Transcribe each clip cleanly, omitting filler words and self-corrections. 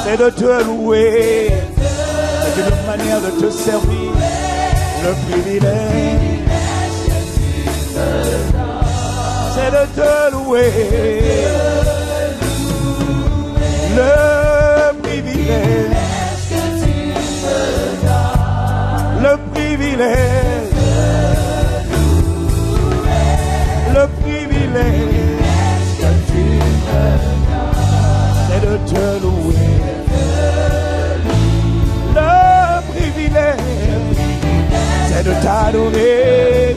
C'est de te louer. C'est une manière de te servir. Le privilège. C'est de te louer. Le privilège. Le privilège. Le privilège que tu me donnes, c'est de te louer. Le privilège, c'est de t'adorer.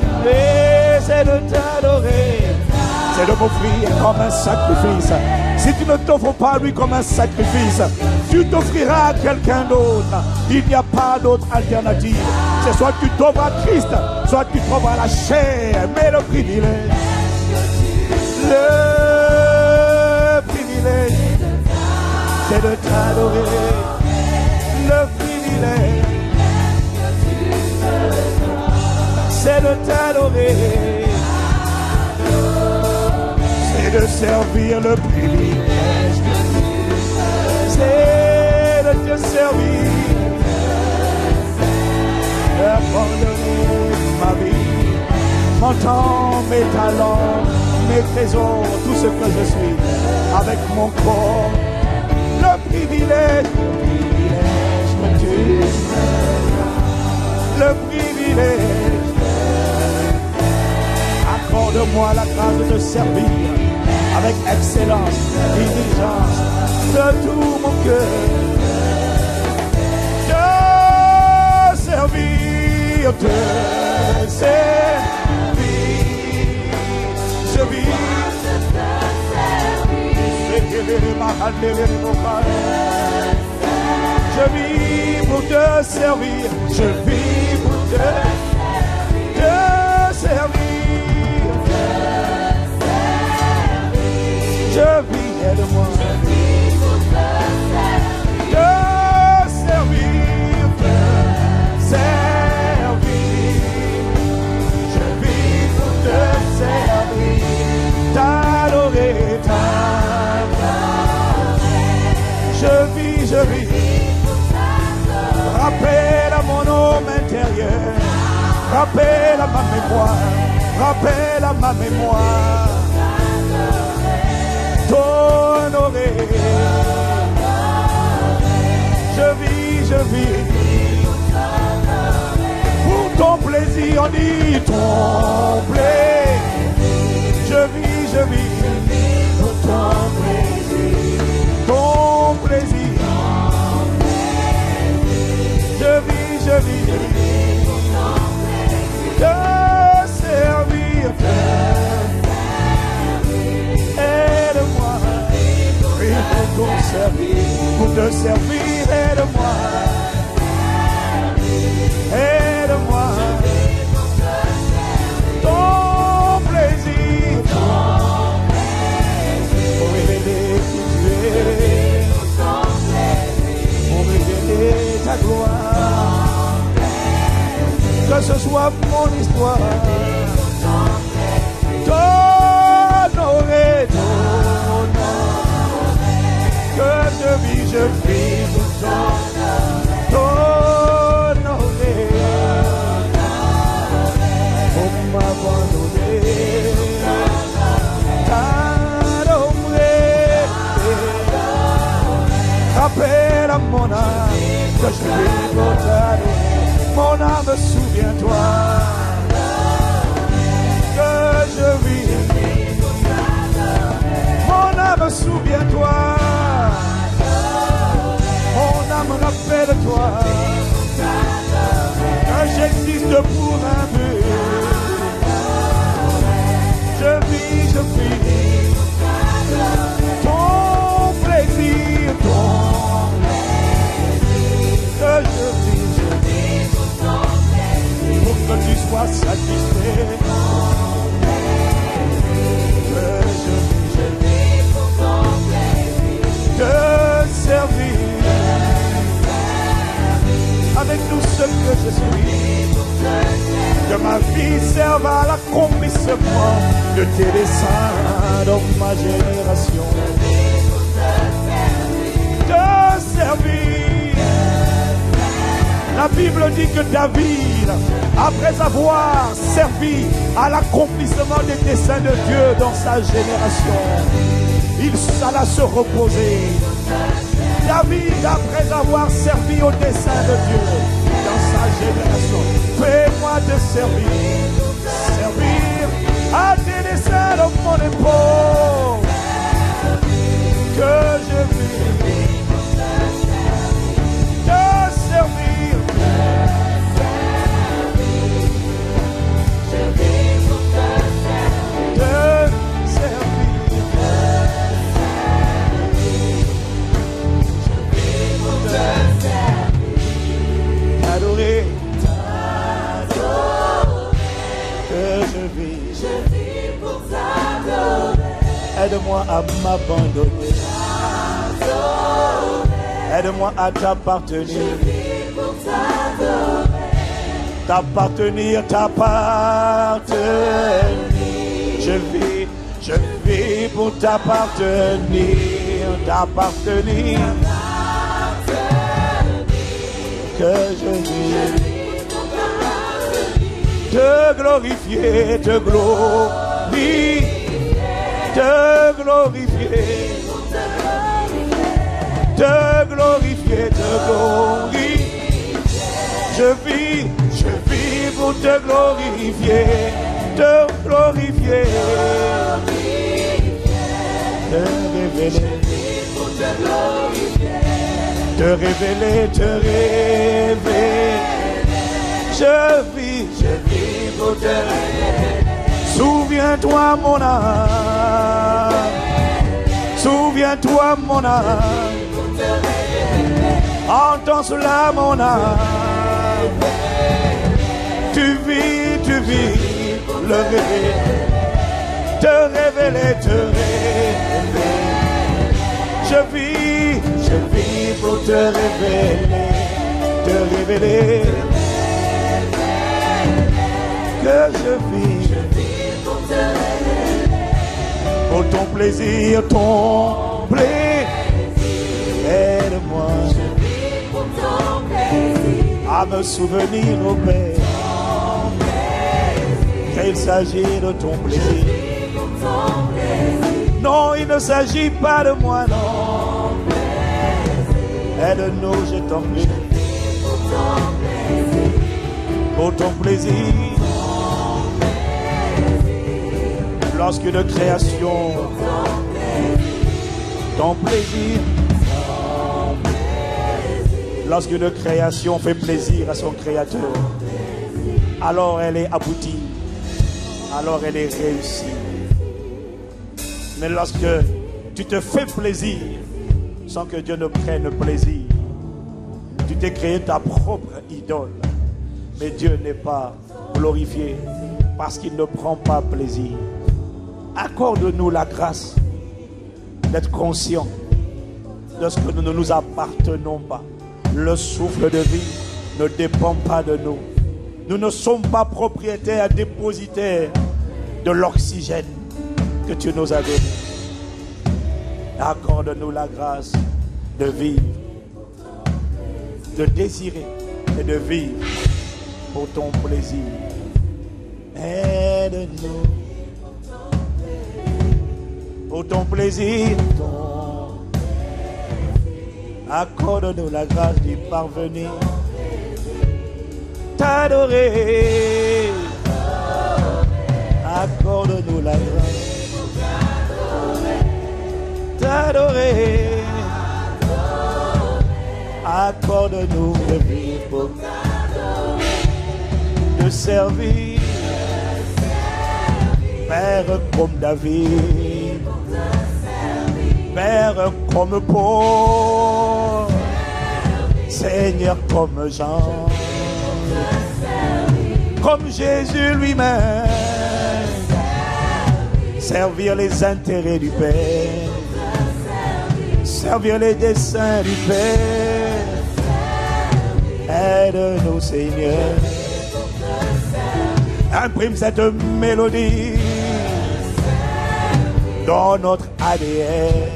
C'est de t'adorer. C'est de m'offrir comme un sacrifice. Si tu ne t'offres pas lui comme un sacrifice, tu t'offriras à quelqu'un d'autre. Il n'y a pas d'autre alternative. C'est soit tu t'offres à Christ, soit tu t'offres à la chair. Mais le privilège, c'est de t'adorer. Le privilège, c'est de t'adorer. C'est de servir. Le privilège, c'est de te servir. Abandonner ma vie, mon temps, mes talents, mes trésors, tout ce que je suis, avec mon corps. Le privilège que tu me donnes. Le privilège. Accorde-moi la grâce de te servir avec excellence, diligence, de tout mon cœur. Servir, te servir, je vis. Je vis pour te servir, je vis pour te servir. Je vis, aide-moi. Je vis, rappelle à mon homme intérieur, rappelle à ma mémoire, rappelle à ma mémoire, t'honorer. Je vis, pour ton plaisir, on dit ton plaisir. Je vis, pour ton plaisir, ton plaisir. Je vis, te servir, aide-moi, prie pour te servir, aide-moi, ton plaisir, pour révéler qui tu es, pour révéler ta gloire. Que ce soit mon histoire, t'honorer, que je vis pour t'honorer, pour m'abandonner, t'adorer. Rappelle à mon âme que je vis pour t'adorer. Mon âme, souviens-toi que je vis. Mon âme, souviens-toi. Mon âme, rappelle-toi que j'existe pour un but. Je vis, ton plaisir, que je vis. Pour que tu sois satisfait, que je vis pour ton plaisir, te servir, avec tout ce que je suis, que ma vie serve à l'accomplissement de tes desseins dans ma génération. Bible dit que David, après avoir servi à l'accomplissement des desseins de Dieu dans sa génération, il alla se reposer. David, après avoir servi au dessein de Dieu dans sa génération, fais-moi te servir à tes desseins dans mon épaule, que je vis te servir. Je vis pour te servir. Adorer, que je vis pour t'adorer. Aide-moi à m'abandonner, aide-moi à t'appartenir, t'appartenir, je vis pour t'appartenir, que je vis te glorifier, te glorifier. Je vis pour te glorifier, te révéler. Je vis pour te révéler. Souviens-toi mon âme, souviens-toi mon âme, entends cela mon âme. Tu vis, le réveiller, te révéler. Je vis pour te révéler, que je vis pour ton plaisir, aide-moi à me souvenir au Père qu'il s'agit de ton plaisir. Non, il ne s'agit pas de moi, non. Aide-nous, je t'en prie, pour ton plaisir. Lorsqu'une création, ton plaisir, lorsqu'une création fait plaisir à son créateur, alors elle est aboutie, alors elle est réussie. Mais lorsque tu te fais plaisir sans que Dieu ne prenne plaisir, tu t'es créé ta propre idole. Mais Dieu n'est pas glorifié parce qu'il ne prend pas plaisir. Accorde-nous la grâce d'être conscients de ce que nous ne nous appartenons pas. Le souffle de vie ne dépend pas de nous. Nous ne sommes pas propriétaires, dépositaires de l'oxygène que tu nous as donné. Accorde-nous la grâce de vivre, de désirer et de vivre pour ton plaisir. Aide-nous pour ton plaisir. Accorde-nous la grâce d'y parvenir. T'adorer. Accorde-nous la grâce. T'adorer. Accorde-nous le vivre de servir. Père comme David, Père comme Paul, Seigneur comme Jean, comme Jésus lui-même, servir les intérêts du Père, servir les desseins du Père. Aide-nous, Seigneur. Imprime cette mélodie dans notre ADN.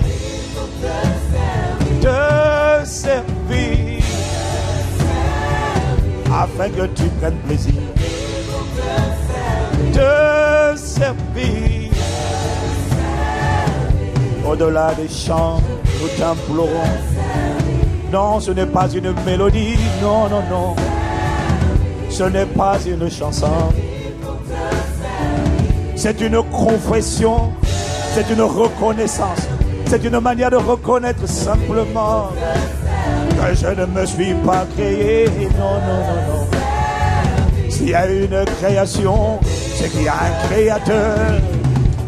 Te servir, à afin que tu prennes plaisir. Te servir. Au-delà des chants, nous t'implorons. Non, ce n'est pas une mélodie, non, non, non. Ce n'est pas une chanson. C'est une confession, c'est une reconnaissance. C'est une manière de reconnaître simplement que je ne me suis pas créé. Non, non, non, non. S'il y a une création, c'est qu'il y a un créateur,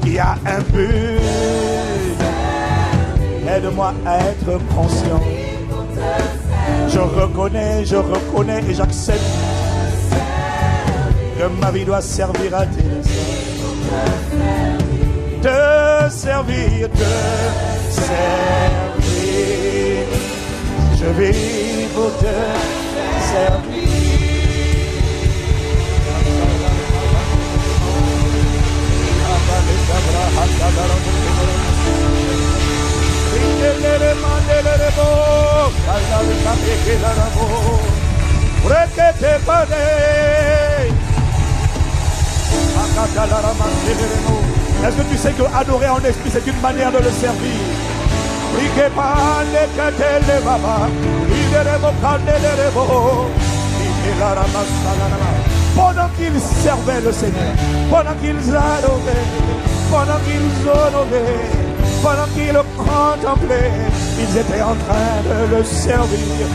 qui a un but. Aide-moi à être conscient. Je reconnais et j'accepte que ma vie doit servir à tes desseins. Te servir, te servir. Je vis pour te servir. Est-ce que tu sais que adorer en esprit c'est une manière de le servir? Pendant qu'ils servaient le Seigneur, pendant qu'ils adoraient, pendant qu'ils honoraient, pendant qu'ils le contemplaient, ils étaient en train de le servir.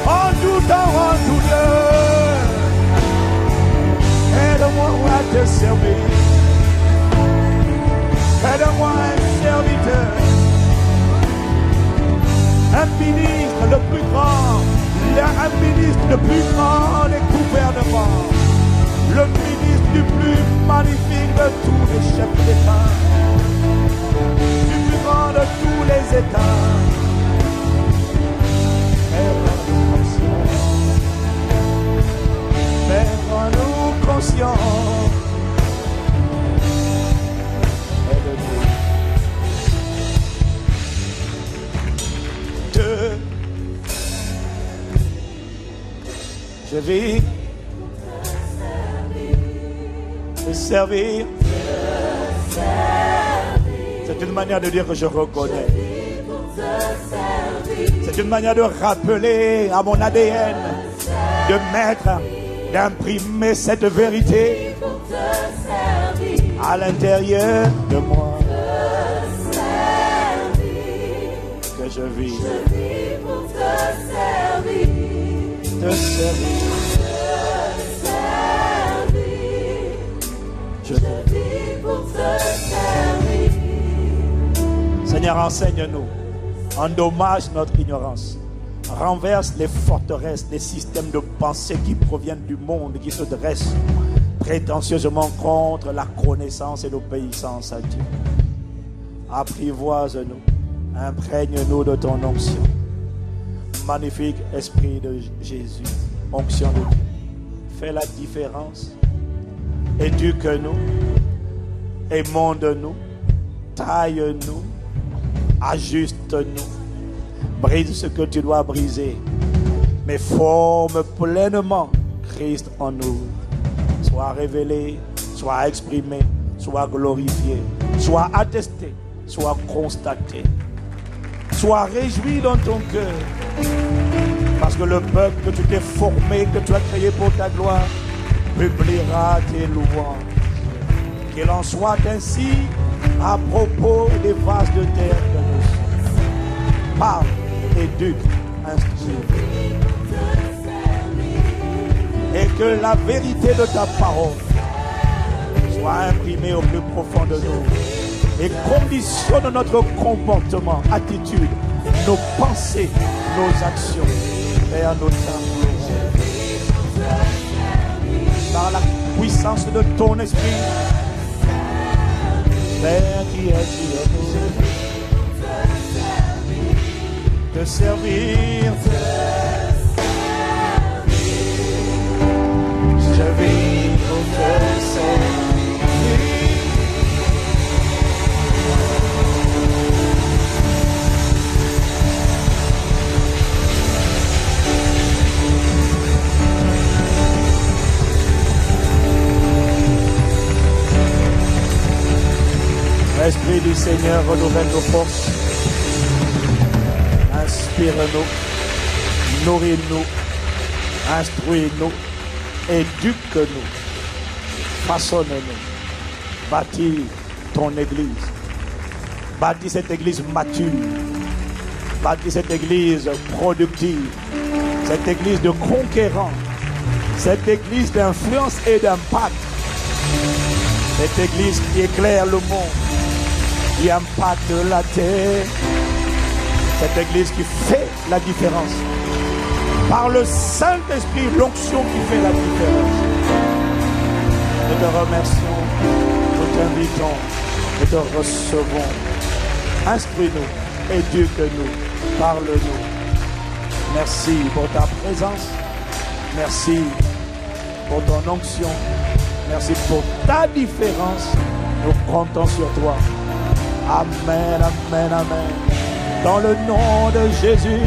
En tout temps, en tout lieu, aide-moi à te servir. Aide-moi un serviteur, un ministre le plus grand, un ministre le plus grand des gouvernements, le ministre du plus magnifique de tous les chefs d'État, du plus grand de tous les États. Fais-moi-nous conscients. Je vis te servir. C'est une manière de dire que je reconnais. C'est une manière de rappeler à mon ADN, de mettre, d'imprimer cette vérité à l'intérieur de moi. Que je vis pour te servir. Te servir. Je vis pour te servir. Seigneur, enseigne-nous. Endommage notre ignorance. Renverse les forteresses, les systèmes de pensée qui proviennent du monde, qui se dressent prétentieusement contre la connaissance et l'obéissance à Dieu. Apprivoise-nous. Imprègne-nous de ton onction. Magnifique Esprit de Jésus, onction de Dieu, fais la différence, éduque-nous, émonde-nous, taille-nous, ajuste-nous, brise ce que tu dois briser, mais forme pleinement Christ en nous, soit révélé, soit exprimé, soit glorifié, soit attesté, soit constaté, soit réjoui dans ton cœur. Parce que le peuple que tu t'es formé, que tu as créé pour ta gloire, publiera tes louanges. Qu'il en soit ainsi à propos des vases de terre que nous sommes. Parle, éduque, instruis. Et que la vérité de ta parole soit imprimée au plus profond de nous. Et conditionne notre comportement, attitude, nos pensées, nos actions. Père, nous t'implorons. Par la puissance de ton esprit, Père qui es Dieu, te servir. Je vis pour te servir. Esprit du Seigneur, renouvelle nos forces. Inspire-nous, nourris-nous, instruis-nous, éduque-nous, façonne-nous. Bâtis ton église. Bâtis cette église mature. Bâtis cette église productive. Cette église de conquérants. Cette église d'influence et d'impact. Cette église qui éclaire le monde, qui impacte la terre. Cette église qui fait la différence. Par le Saint-Esprit, l'onction qui fait la différence. Nous te remercions, nous t'invitons, nous te recevons. Instruis-nous, éduque-nous, parle-nous. Merci pour ta présence. Merci pour ton onction. Merci pour ta différence. Nous comptons sur toi. Amen, amen, amen. Dans le nom de Jésus.